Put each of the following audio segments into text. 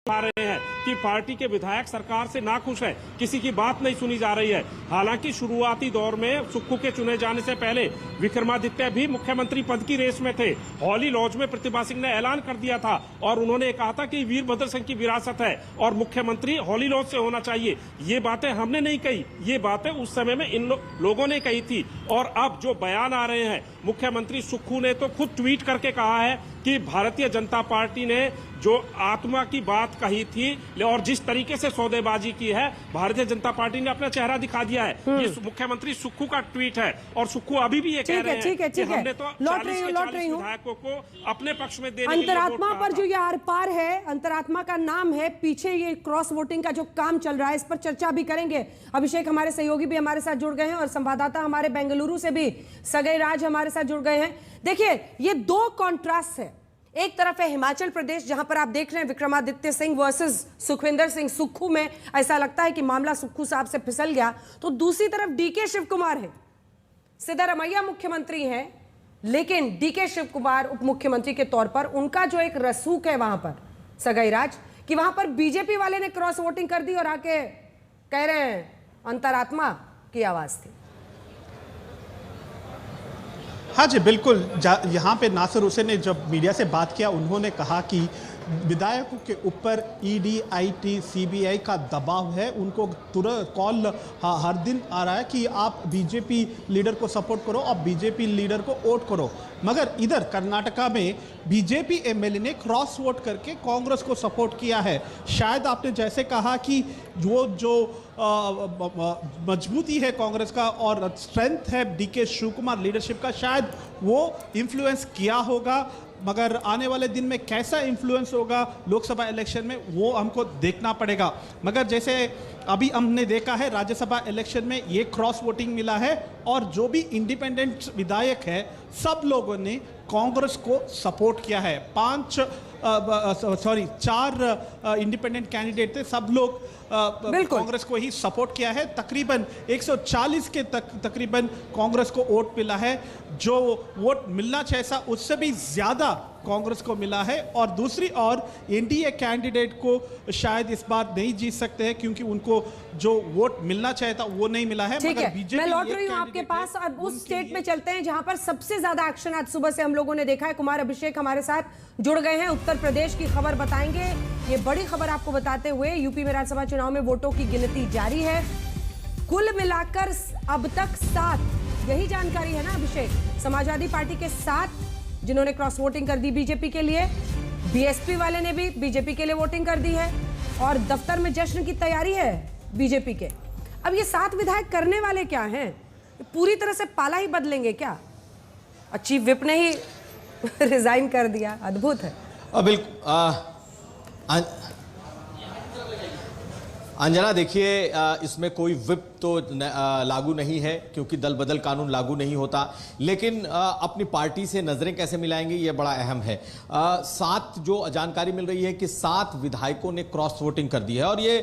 आ रहे हैं कि पार्टी के विधायक सरकार से नाखुश है, किसी की बात नहीं सुनी जा रही है। हालांकि शुरुआती दौर में सुक्खू के चुने जाने से पहले विक्रमादित्य भी मुख्यमंत्री पद की रेस में थे। हौली लॉज में प्रतिभा सिंह ने ऐलान कर दिया था और उन्होंने कहा था कि वीरभद्र सिंह की विरासत है और मुख्यमंत्री हौली लॉज से होना चाहिए। ये बातें हमने नहीं कही, ये बातें उस समय में इन लोगों ने कही थी। और अब जो बयान आ रहे हैं, मुख्यमंत्री सुक्खू ने तो खुद ट्वीट करके कहा है कि भारतीय जनता पार्टी ने जो आत्मा की बात कही थी और जिस तरीके से सौदेबाजी की है, भारतीय जनता पार्टी ने अपना चेहरा दिखा दिया है। ये मुख्यमंत्री सुक्खू का ट्वीट है और सुक्खू अभी भी ये कह रहे हैं कि हमने तो 40 विधायकों को अपने पक्ष में देने अंतरात्मा पर जो ये आर पार है, अंतरात्मा का नाम है, पीछे ये क्रॉस वोटिंग का जो काम चल रहा है, इस पर चर्चा भी करेंगे। अभिषेक हमारे सहयोगी भी हमारे साथ जुड़ गए हैं और संवाददाता हमारे बेंगलुरु से भी सगई राज हमारे साथ जुड़ गए हैं। देखिए, ये दो कॉन्ट्रास्ट है। एक तरफ है हिमाचल प्रदेश, जहां पर आप देख रहे हैं विक्रमादित्य सिंह वर्सेस सुखविंदर सिंह। सुक्खू में ऐसा लगता है कि मामला सुक्खू साहब से फिसल गया। तो दूसरी तरफ डीके शिव कुमार है, सिद्धारमैया मुख्यमंत्री हैं, लेकिन डीके शिव कुमार उप मुख्यमंत्री के तौर पर उनका जो एक रसूख है वहां पर सगाई राज, कि वहां पर बीजेपी वाले ने क्रॉस वोटिंग कर दी और आके कह रहे हैं अंतरात्मा की आवाज थी। हाँ जी, बिल्कुल। यहाँ पे नासिर हुसैन ने जब मीडिया से बात किया, उन्होंने कहा कि विधायकों के ऊपर ईडी, आईटी, सीबीआई का दबाव है। उनको तुरंत कॉल हर दिन आ रहा है कि आप बीजेपी लीडर को सपोर्ट करो, आप बीजेपी लीडर को वोट करो। मगर इधर कर्नाटका में बीजेपी एमएलए ने क्रॉस वोट करके कांग्रेस को सपोर्ट किया है। शायद आपने जैसे कहा कि वो जो मजबूती है कांग्रेस का और स्ट्रेंथ है डीके शिव कुमार लीडरशिप का, शायद वो इन्फ्लुएंस किया होगा। मगर आने वाले दिन में कैसा इन्फ्लुएंस होगा लोकसभा इलेक्शन में, वो हमको देखना पड़ेगा। मगर जैसे अभी हमने देखा है राज्यसभा इलेक्शन में ये क्रॉस वोटिंग मिला है और जो भी इंडिपेंडेंट विधायक है, सब लोगों ने कांग्रेस को सपोर्ट किया है। 4 इंडिपेंडेंट कैंडिडेट थे, सब लोग कांग्रेस को ही सपोर्ट किया है। तकरीबन 140 के तकरीबन कांग्रेस को वोट मिला है। जो वोट मिलना चाहिए था उससे भी ज्यादा कांग्रेस को मिला है। और दूसरी ओर एनडीए कैंडिडेट को शायद इस बार नहीं जीत सकते हैं क्योंकि उनको जो वोट मिलना चाहिए था वो नहीं मिला है। ठीक है, मैं लौट रही हूं आपके पास। अब उस स्टेट में चलते हैं जहां पर सबसे ज्यादा एक्शन आज सुबह से हम लोगों ने देखा है। कुमार अभिषेक हमारे साथ जुड़ गए हैं, उत्तर प्रदेश की खबर बताएंगे। ये बड़ी खबर आपको बताते हुए, यूपी विधानसभा चुनाव में वोटों की गिनती जारी है। कुल मिलाकर अब तक 7, यही जानकारी है ना अभिषेक, समाजवादी पार्टी के 7 जिन्होंने क्रॉस वोटिंग कर दी बीजेपी के लिए, बीएसपी वाले ने भी बीजेपी के लिए वोटिंग कर दी है और दफ्तर में जश्न की तैयारी है बीजेपी के। अब ये 7 विधायक करने वाले क्या हैं? पूरी तरह से पाला ही बदलेंगे क्या? चीफ विप ने ही रिजाइन कर दिया, अद्भुत है। बिल्कुल अंजना, देखिए, इसमें कोई विप तो लागू नहीं है क्योंकि दल बदल कानून लागू नहीं होता, लेकिन अपनी पार्टी से नजरें कैसे मिलाएंगे ये बड़ा अहम है। 7 जो जानकारी मिल रही है कि 7 विधायकों ने क्रॉस वोटिंग कर दी है और ये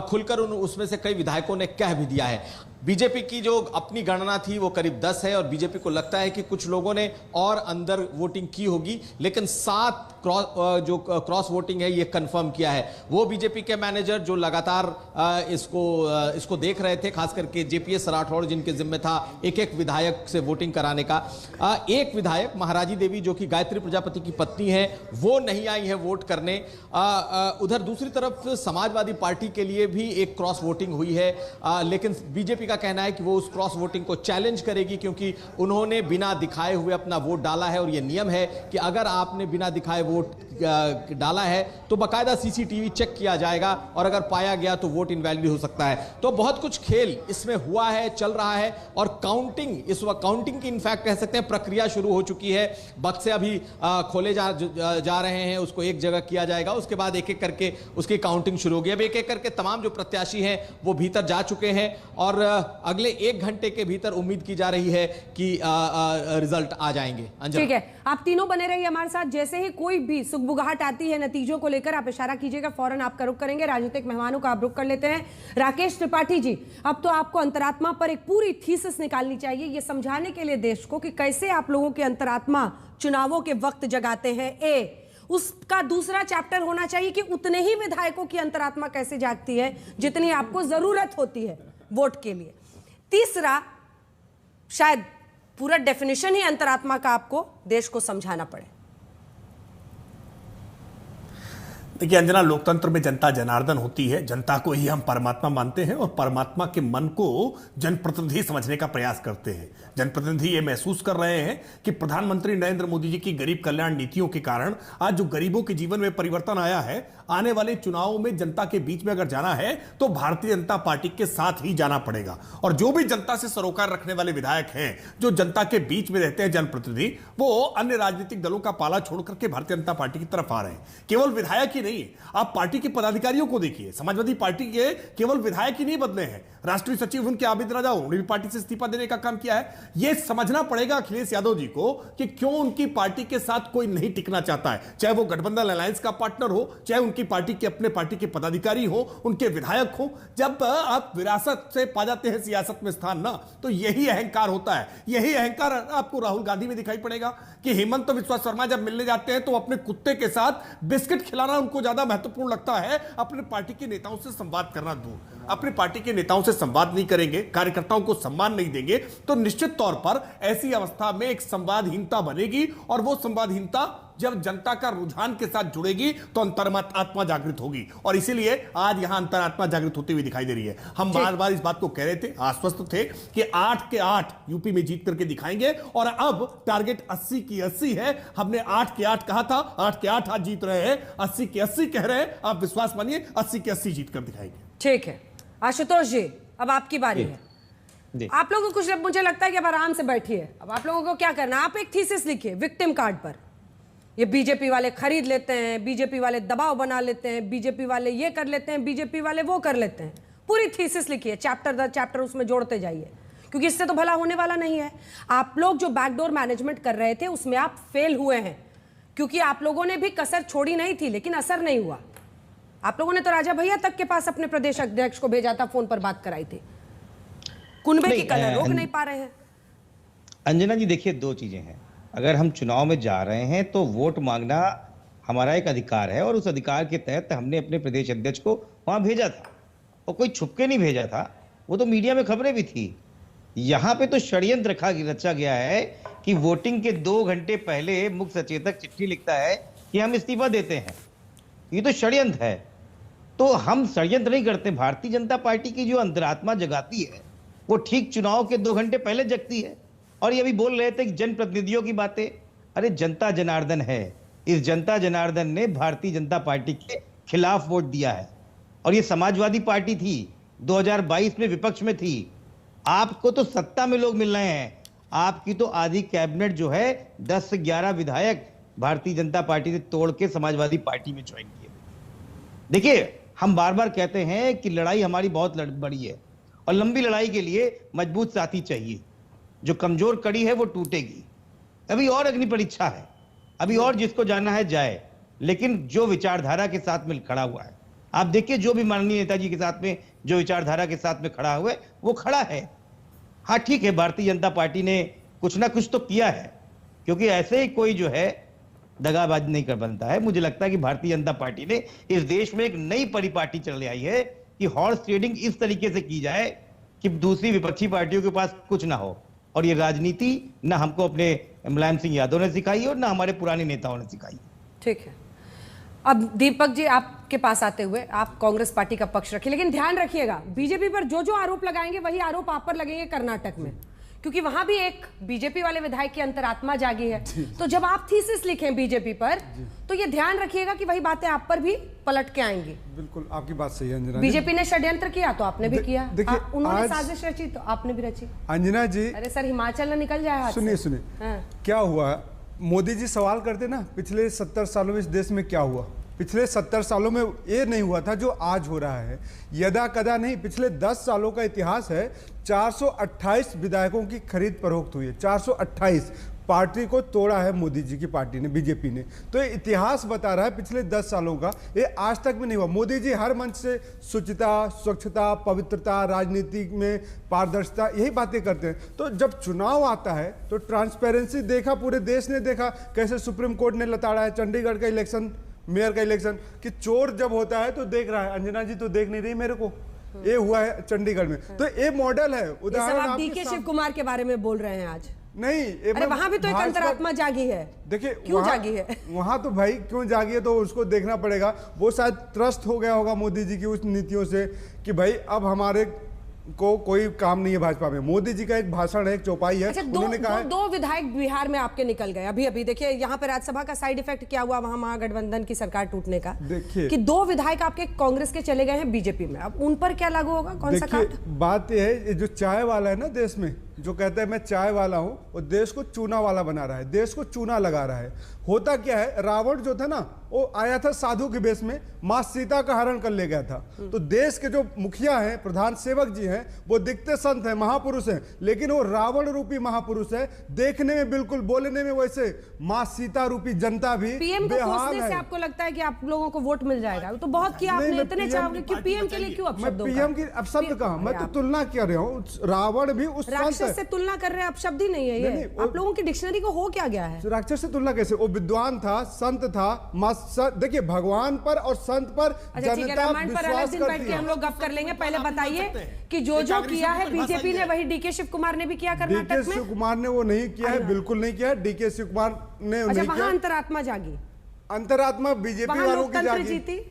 खुलकर उसमें से कई विधायकों ने कह भी दिया है। बीजेपी की जो अपनी गणना थी वो करीब 10 है और बीजेपी को लगता है कि कुछ लोगों ने और अंदर वोटिंग की होगी, लेकिन 7 क्रॉस वोटिंग है ये कंफर्म किया है। वो बीजेपी के मैनेजर जो लगातार इसको देख रहे थे, खास करके जेपीएस राठौड़ जिनके जिम्मे था एक विधायक से वोटिंग कराने का। एक विधायक महाराजी देवी जो कि गायत्री प्रजापति की पत्नी है, वो नहीं आई है वोट करने। उधर दूसरी तरफ समाजवादी पार्टी के लिए भी एक क्रॉस वोटिंग हुई है, लेकिन बीजेपी का कहना है कि वो उस क्रॉस वोटिंग को चैलेंज करेगी क्योंकि उन्होंने बिना दिखाए हुए अपना वोट डाला है और यह नियम है कि अगर आपने बिना दिखाए वोट डाला है तो बकायदा सीसीटीवी चेक किया जाएगा और अगर पाया गया तो वोट इनवैलिड हो सकता है। तो बहुत कुछ खेल इसमें हुआ है, चल रहा है और काउंटिंग, इस वक्त काउंटिंग की इनफैक्ट कह सकते हैं प्रक्रिया शुरू हो चुकी है। बक्से अभी खोले जा रहे हैं, उसको एक जगह किया जाएगा, उसके बाद एक एक करके उसकी काउंटिंग शुरू होगी। अब एक एक करके तमाम जो प्रत्याशी हैं वो भीतर जा चुके हैं और अगले 1 घंटे के भीतर उम्मीद की जा रही है कि रिजल्ट आ जाएंगे। ठीक है, आप तीनों बने रहिए हमारे साथ। जैसे ही कोई भी सुगबुगाहट आती है नतीजों को लेकर, आप इशारा कीजिएगा, फौरन आपका रुख करेंगे। राजनीतिक मेहमानों का आप रुख कर लेते हैं। राकेश त्रिपाठी जी, अब तो आपको अंतरात्मा पर एक पूरी थीसिस निकालनी चाहिए, ये समझाने के लिए देश को कि कैसे आप लोगों की अंतरात्मा चुनावों के वक्त जगाते हैं। उसका दूसरा चैप्टर होना चाहिए कि उतने ही विधायकों की अंतरात्मा कैसे जागती है जितनी आपको जरूरत होती है वोट के लिए। तीसरा, शायद पूरा डेफिनेशन ही अंतरात्मा का आपको देश को समझाना पड़े। देखिए अंजना, लोकतंत्र में जनता जनार्दन होती है, जनता को ही हम परमात्मा मानते हैं और परमात्मा के मन को जनप्रतिनिधि समझने का प्रयास करते हैं। जनप्रतिनिधि ये महसूस कर रहे हैं कि प्रधानमंत्री नरेंद्र मोदी जी की गरीब कल्याण नीतियों के कारण आज जो गरीबों के जीवन में परिवर्तन आया है, आने वाले चुनावों में जनता के बीच में अगर जाना है तो भारतीय जनता पार्टी के साथ ही जाना पड़ेगा। और जो भी जनता से सरोकार रखने वाले विधायक हैं, जो जनता के बीच में रहते हैं जनप्रतिनिधि, वो अन्य राजनीतिक दलों का पाला छोड़ करके भारतीय जनता पार्टी की तरफ आ रहे हैं। केवल विधायक ही नहीं, आप पार्टी के पदाधिकारियों को देखिए, समाजवादी पार्टी के केवल विधायक ही नहीं बदले हैं, राष्ट्रीय सचिव उनके आबिद राजा, उन्होंने भी पार्टी से इस्तीफा देने का काम किया है। यह समझना पड़ेगा अखिलेश यादव जी को कि क्यों उनकी पार्टी के साथ कोई नहीं टिकना चाहता है, चाहे वो गठबंधन अलायंस का पार्टनर हो, चाहे उनकी पार्टी के अपने पार्टी के पदाधिकारी हो, उनके विधायक हो। जब आप विरासत से पा जाते हैं सियासत में स्थान ना, तो यही अहंकार होता है। यही अहंकार आपको राहुल गांधी में दिखाई पड़ेगा कि हेमंत बिस्वा शर्मा जब मिलने जाते हैं तो अपने कुत्ते के साथ बिस्किट खिलाना उनको ज्यादा महत्वपूर्ण लगता है, अपने पार्टी के नेताओं से संवाद करना दूर। अपने पार्टी के नेताओं से संवाद नहीं करेंगे, कार्यकर्ताओं को सम्मान नहीं देंगे, तो निश्चित तौर पर ऐसी अवस्था में एक संवादहीनता बनेगी। और वो संवादहीनता जब जनता का रुझान के साथ जुड़ेगी तो अंतरात्मा जागृत होगी। और इसीलिए आज यहां अंतरात्मा जागृत होती हुई दिखाई दे रही है। हम बार बार इस बात को कह रहे थे, आश्वस्त थे कि 8 के 8 यूपी में जीत करके दिखाएंगे। और अब टारगेट 80 की 80 है। हमने 8 के 8 कहा था, 8 के 8 आज जीत रहे हैं, 80 के 80 कह रहे हैं। आप विश्वास मानिए 80 के 80 जीत कर दिखाएंगे। ठीक है आशुतोष जी, अब आपकी बारी है। आप लोगों को कुछ, मुझे लगता है कि अब आराम से बैठिए। अब आप लोगों को क्या करना है, आप एक थीसिस लिखिए विक्टिम कार्ड पर। ये बीजेपी वाले खरीद लेते हैं, बीजेपी वाले दबाव बना लेते हैं, बीजेपी वाले ये कर लेते हैं, बीजेपी वाले वो कर लेते हैं। पूरी थीसिस लिखिए, चैप्टर दर चैप्टर उसमें जोड़ते जाइए, क्योंकि इससे तो भला होने वाला नहीं है। आप लोग जो बैकडोर मैनेजमेंट कर रहे थे उसमें आप फेल हुए हैं, क्योंकि आप लोगों ने भी कसर छोड़ी नहीं थी लेकिन असर नहीं हुआ। आप लोगों ने तो राजा भैया तक के पास अपने प्रदेश अध्यक्ष को भेजा था, फोन पर बात कराई थी। कुनबे की कलर रोक नहीं पा रहे हैं। अंजना जी देखिए, दो चीजें हैं। अगर हम चुनाव में जा रहे हैं तो वोट मांगना हमारा एक अधिकार है, और उस अधिकार के तहत हमने अपने प्रदेश अध्यक्ष को वहां भेजा था। और कोई छुपके नहीं भेजा था, वो तो मीडिया में खबरें भी थी। यहाँ पे तो षड्यंत्र रचा गया है कि वोटिंग के 2 घंटे पहले मुख्य सचेतक चिट्ठी लिखता है कि हम इस्तीफा देते हैं। ये तो षड्यंत्र है। तो हम षड्यंत्र नहीं करते। भारतीय जनता पार्टी की जो अंतरात्मा जगाती है वो ठीक चुनाव के 2 घंटे पहले जगती है। और ये अभी बोल रहे थे कि जनप्रतिनिधियों की बातें, अरे जनता जनार्दन है। इस जनता जनार्दन ने भारतीय जनता पार्टी के खिलाफ वोट दिया है। और ये समाजवादी पार्टी थी, 2022 में विपक्ष में थी। आपको तो सत्ता में लोग मिल रहे हैं। आपकी तो आधी कैबिनेट जो है 10 से 11 विधायक भारतीय जनता पार्टी से तोड़ के समाजवादी पार्टी में ज्वाइन किए। देखिए, हम बार बार कहते हैं कि लड़ाई हमारी बहुत बड़ी है, और लंबी लड़ाई के लिए मजबूत साथी चाहिए। जो कमजोर कड़ी है वो टूटेगी। अभी और अग्नि परीक्षा है, अभी और जिसको जाना है जाए, लेकिन जो विचारधारा के साथ में खड़ा हुआ है, आप देखिए जो भी माननीय नेताजी के साथ में जो विचारधारा के साथ में खड़ा हुआ है वो खड़ा है। हाँ ठीक है, भारतीय जनता पार्टी ने कुछ ना कुछ तो किया है, क्योंकि ऐसे ही कोई जो है दगाबाज नहीं कर बनता है। मुझे लगता है कि भारतीय जनता पार्टी ने इस देश में एक नई परिपाटी चल आई है कि हॉर्स ट्रेडिंग इस तरीके से की जाए कि दूसरी विपक्षी पार्टियों के पास कुछ ना हो। और ये राजनीति ना हमको अपने मुलायम सिंह यादव ने सिखाई और ना हमारे पुराने नेताओं ने सिखाई। ठीक है, अब दीपक जी आपके पास आते हुए, आप कांग्रेस पार्टी का पक्ष रखिए, लेकिन ध्यान रखिएगा बीजेपी पर जो जो आरोप लगाएंगे वही आरोप आप पर लगेंगे कर्नाटक में, क्योंकि वहां भी एक बीजेपी वाले विधायक की अंतरात्मा जागी है। तो जब आप थीसिस लिखें बीजेपी पर, तो ये ध्यान रखिएगा कि वही बातें आप पर भी पलट के आएंगी। बिल्कुल आपकी बात सही है अंजना। बीजेपी ने षड्यंत्र किया तो आपने भी किया, उन्होंने साजिश रची तो आपने भी रची। अंजना जी, अरे सर हिमाचल न निकल जाए हाथ से। सुनिए सुनिए, क्या हुआ, मोदी जी सवाल करते ना पिछले 70 सालों में इस देश में क्या हुआ। पिछले 70 सालों में ये नहीं हुआ था जो आज हो रहा है। यदा कदा नहीं, पिछले 10 सालों का इतिहास है। 428 विधायकों की खरीद फरोख्त हुई है, 428। पार्टी को तोड़ा है मोदी जी की पार्टी ने, बीजेपी ने। तो ये इतिहास बता रहा है पिछले 10 सालों का, ये आज तक भी नहीं हुआ। मोदी जी हर मंच से शुचिता, स्वच्छता, पवित्रता, राजनीति में पारदर्शिता, यही बातें करते हैं। तो जब चुनाव आता है तो ट्रांसपेरेंसी देखा, पूरे देश ने देखा कैसे सुप्रीम कोर्ट ने लताड़ा है चंडीगढ़ का इलेक्शन, मेयर का इलेक्शन, कि चोर जब होता है तो देख रहा है। अंजना जी तो देख नहीं रही मेरे को, ये हुआ है चंडीगढ़ में। तो ये मॉडल है, उदाहरण आप आपके डीके शिव कुमार के बारे में बोल रहे हैं आज। नहीं, अरे वहां भी तो एक अंतरात्मा जागी है। देखिए क्यों जागी है? वहां तो भाई क्यों जागी है तो उसको देखना पड़ेगा। वो शायद त्रस्त हो गया होगा मोदी जी की उस नीतियों से कि भाई अब हमारे को कोई काम नहीं है भाजपा में। मोदी जी का एक भाषण है, एक चौपाई है, अच्छा, उन्होंने कहा है, दो विधायक बिहार में आपके निकल गए अभी अभी। देखिए यहाँ पे राज्यसभा का साइड इफेक्ट क्या हुआ वहां महागठबंधन की सरकार टूटने का। देखिए कि 2 विधायक आपके कांग्रेस के चले गए हैं बीजेपी में, अब उन पर क्या लागू होगा, कौन सा काट? बात यह है, ये जो चाय वाला है ना देश में, जो कहता है मैं चाय वाला हूं, वो देश को चूना वाला बना रहा है, देश को चूना लगा रहा है। होता क्या है, रावण जो था ना, वो आया था साधु के वेश में, मां सीता का हरण कर ले गया था। तो देश के जो मुखिया हैं, प्रधान सेवक जी हैं, वो दिखते संत हैं, महापुरुष हैं, लेकिन वो रावण रूपी महापुरुष है। देखने में बिल्कुल, बोलने में वैसे मां सीता रूपी जनता भी पीएम को बेहाल कोसने से है। आपको लगता है कि आप लोगों को वोट मिल जाएगा? तो बहुत किया आपने, इतने चाहोगे कि पीएम के लिए क्यों अपशब्दों का? पीएम की अपशब्द कहा, मैं तो तुलना कर रहा हूँ। रावण भी उस संत राक्षस से तुलना कर रहे हैं, अपशब्द ही नहीं है ये। नहीं, आप लोगों की डिक्शनरी को हो क्या गया है? राक्षस से तुलना कैसे? वो विद्वान था, संत था। देखिए भगवान पर और संत पर अच्छा ठीक है, जनता रामायण पर अलग विश्वास दिन बैठ करती के है। हम लोग गप कर लेंगे। पहले बताइए कि जो किया है बीजेपी ने, वही डीके शिव कुमार ने भी किया डीके कर्नाटक शिव में। कुमार ने वो नहीं किया है, बिल्कुल नहीं किया है। डीके शिव कुमार ने अच्छा, नहीं वहां किया। अंतरात्मा जागी, अंतरात्मा बीजेपी वहां वालों की लोकतंत्र जागी। जीती।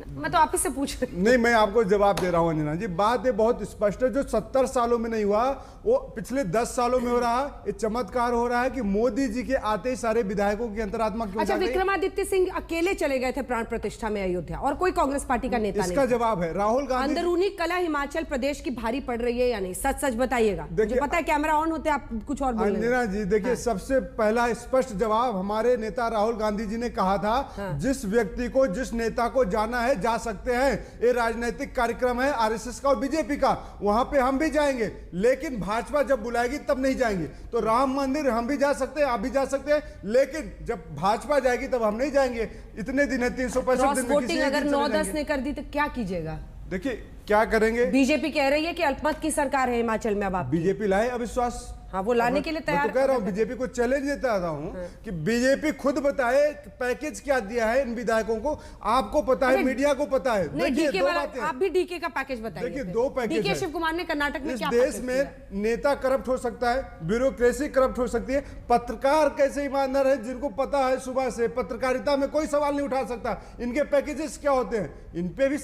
मैं तो आप ही से पूछ रही हूं। नहीं, मैं आपको जवाब दे रहा हूं अंजना जी। बात ये बहुत स्पष्ट है, जो 70 सालों में नहीं हुआ वो पिछले 10 सालों में हो रहा है। ये चमत्कार हो रहा है कि मोदी जी के आते ही सारे विधायकों की अंतरात्मा क्यों अच्छा, जाग गई? विक्रमादित्य सिंह अकेले चले गए थे प्राण प्रतिष्ठा में अयोध्या, और कोई कांग्रेस पार्टी का नेता इसका नहीं। जवाब है राहुल गांधी। अंदरूनी कला हिमाचल प्रदेश की भारी पड़ रही है या नहीं? सच सच बताइएगा। मुझे पता है कैमरा ऑन होते आप कुछ और बोल रहे अंजना जी देखिए, सबसे पहला स्पष्ट जवाब हमारे नेता राहुल गांधी जी ने कहा था, जिस व्यक्ति को, जिस नेता को जाना है जा सकते हैं। ये राजनीतिक कार्यक्रम है आरएसएस का और बीजेपी का, वहां पे हम भी जाएंगे, लेकिन भाजपा जब बुलाएगी तब नहीं जाएंगे। तो राम मंदिर हम भी जा सकते हैं, आप भी जा सकते हैं, लेकिन जब भाजपा जाएगी तब हम नहीं जाएंगे। इतने दिन है, 365 दिन में वोटिंग किसी एक अगर दिन चले 9-10 जाएंगे। ने कर दी तो क्या कीजिएगा? देखिए क्या करेंगे। बीजेपी कह रही है कि अल्पमत की सरकार है हिमाचल में। अब आप बीजेपी लाए अविश्वास। हाँ, वो लाने के लिए तैयार। मैं तो कह रहा हूँ, बीजेपी को चैलेंज देता रहा हूँ कि बीजेपी खुद बताए पैकेज क्या दिया है इन विधायकों को। आपको पता है, मीडिया को पता है। नहीं, देखिए डीके दो वाला, बातें। आप भी डीके का पैकेज बताइए। देखिए 2 पैकेज डीके है। शिव कुमार ने कर्नाटक में इस क्या देश में नेता करप्ट हो सकता है, ब्यूरोक्रेसी करप्ट हो सकती है, पत्रकार कैसे ईमानदार है जिनको पता है सुबह से पत्रकारिता में कोई सवाल नहीं उठा सकता। इनके पैकेजेस क्या होते हैं, इन पे भी